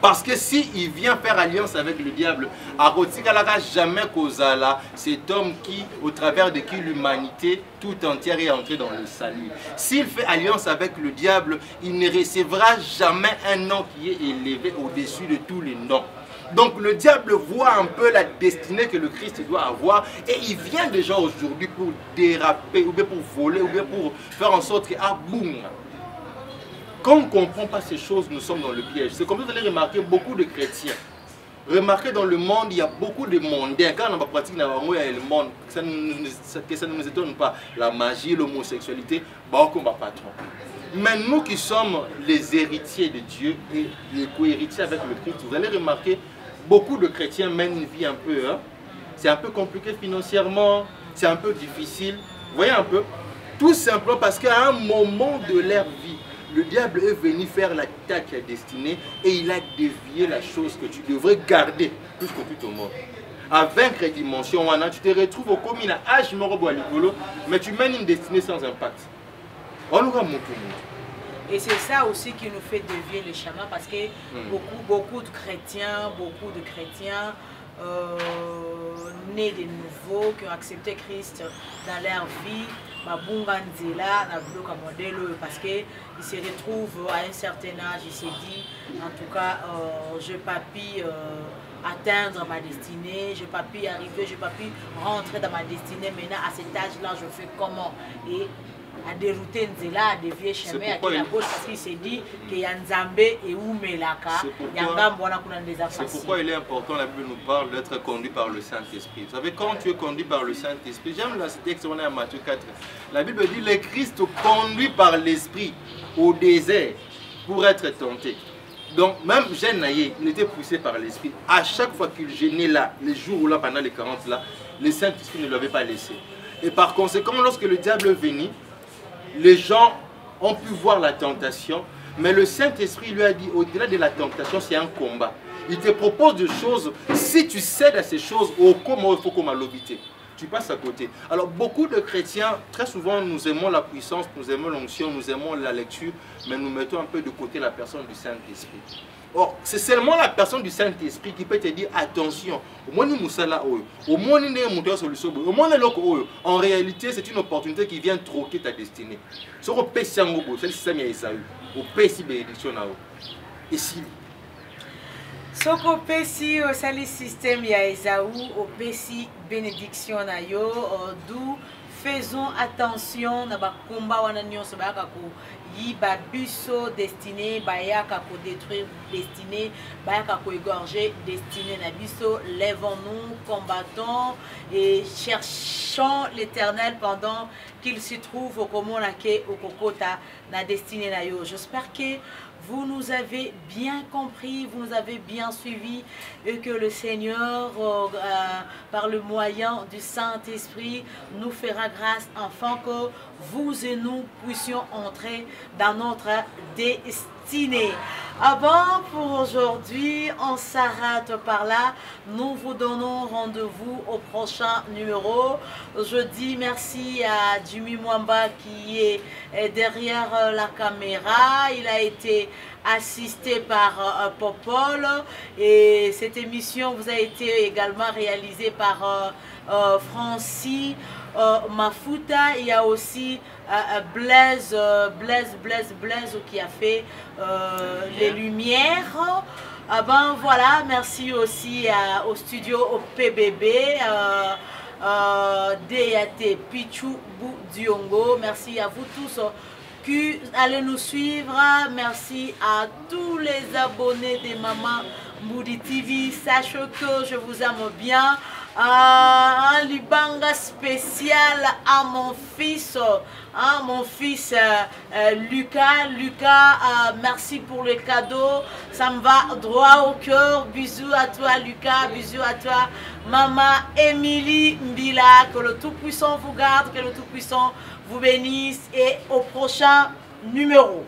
Parce que s'il vient faire alliance avec le diable, Arotikalaka jamais Kozala, cet homme qui, au travers de qui l'humanité tout entière est entrée dans le salut. S'il fait alliance avec le diable, il ne recevra jamais un nom qui est élevé au-dessus de tous les noms. Donc le diable voit un peu la destinée que le Christ doit avoir et il vient déjà aujourd'hui pour déraper, ou bien pour voler, ou bien pour faire en sorte que, ah boum. Quand on ne comprend pas ces choses, nous sommes dans le piège. C'est comme ça que vous allez remarquer beaucoup de chrétiens. Remarquez dans le monde, il y a beaucoup de mondains. Quand on va pratiquer dans le monde, que ça ne nous étonne pas. La magie, l'homosexualité, beaucoup de patrons. Mais nous qui sommes les héritiers de Dieu et les co-héritiers avec le Christ, vous allez remarquer, beaucoup de chrétiens mènent une vie un peu, c'est un peu compliqué financièrement, c'est un peu difficile. Vous voyez un peu? Tout simplement parce qu'à un moment de leur vie, le diable est venu faire l'attaque à destinée et il a dévié la chose que tu devrais garder plus que tout au monde. À vaincre les dimensions, tu te retrouves au commun à âge mais tu mènes une destinée sans impact. Et c'est ça aussi qui nous fait dévier le chemin parce que beaucoup de chrétiens nés de nouveau, qui ont accepté Christ dans leur vie, parce qu'ils se retrouvent à un certain âge, il se dit, en tout cas, je n'ai pas pu atteindre ma destinée, je n'ai pas pu arriver, je n'ai pas pu rentrer dans ma destinée, maintenant à cet âge-là, je fais comment? Et à dérouter Nzela, à dévier chemin, à qui la gauche, parce qu'il s'est dit qu'il y a Nzambe et Oumelaka, c'est pourquoi il est important, la Bible nous parle d'être conduit par le Saint-Esprit. Vous savez, quand tu es conduit par le Saint-Esprit, j'aime ce texte, on est à Matthieu 4, la Bible dit, le Christ conduit par l'Esprit au désert pour être tenté. Donc, même Jean Naïe, il était poussé par l'Esprit. À chaque fois qu'il gênait là, les jours où là, pendant les 40 là, le Saint-Esprit ne l'avait pas laissé. Et par conséquent, lorsque le diable est venu, les gens ont pu voir la tentation, mais le Saint-Esprit lui a dit, au-delà de la tentation, c'est un combat. Il te propose des choses, si tu cèdes à ces choses, comment il faut qu'on l'obité. Tu passes à côté. Alors beaucoup de chrétiens, très souvent, nous aimons la puissance, nous aimons l'onction, nous aimons la lecture, mais nous mettons un peu de côté la personne du Saint-Esprit. Or, c'est seulement la personne du Saint-Esprit qui peut te dire attention. En réalité, c'est une opportunité qui vient troquer ta destinée. Et si Soko pesi osali système ya Esaü opesi bénédiction na yo d'où faisons attention na bakomba wana nyonso bayaka ko yiba biso destiné bayaka ko détruire destiné bayaka ko égorger destiné na biso. Lèvons-nous, combattons et cherchons l'Éternel pendant qu'il se trouve au komonake au kokota na destiné na yo. J'espère que vous nous avez bien compris, vous nous avez bien suivis et que le Seigneur, par le moyen du Saint-Esprit, nous fera grâce afin que vous et nous puissions entrer dans notre destinée. Avant pour aujourd'hui, on s'arrête par là. Nous vous donnons rendez-vous au prochain numéro. Je dis merci à Jimmy Mwamba qui est derrière la caméra. Il a été assisté par Popol. Et cette émission vous a été également réalisée par Francis Mafuta. Il y a aussi Blaise qui a fait les lumières. Ben voilà, merci aussi au studio au PBB, DAT Pichu Diongo. Merci à vous tous qui allez nous suivre. Merci à tous les abonnés de Maman Mboudi TV. Sachez que je vous aime bien. Un libanga spécial à mon fils Lucas. Merci pour le cadeau, ça me va droit au cœur. Bisous à toi Lucas, bisous à toi maman Émilie Mbila. Que le Tout-Puissant vous garde, que le Tout-Puissant vous bénisse, et au prochain numéro.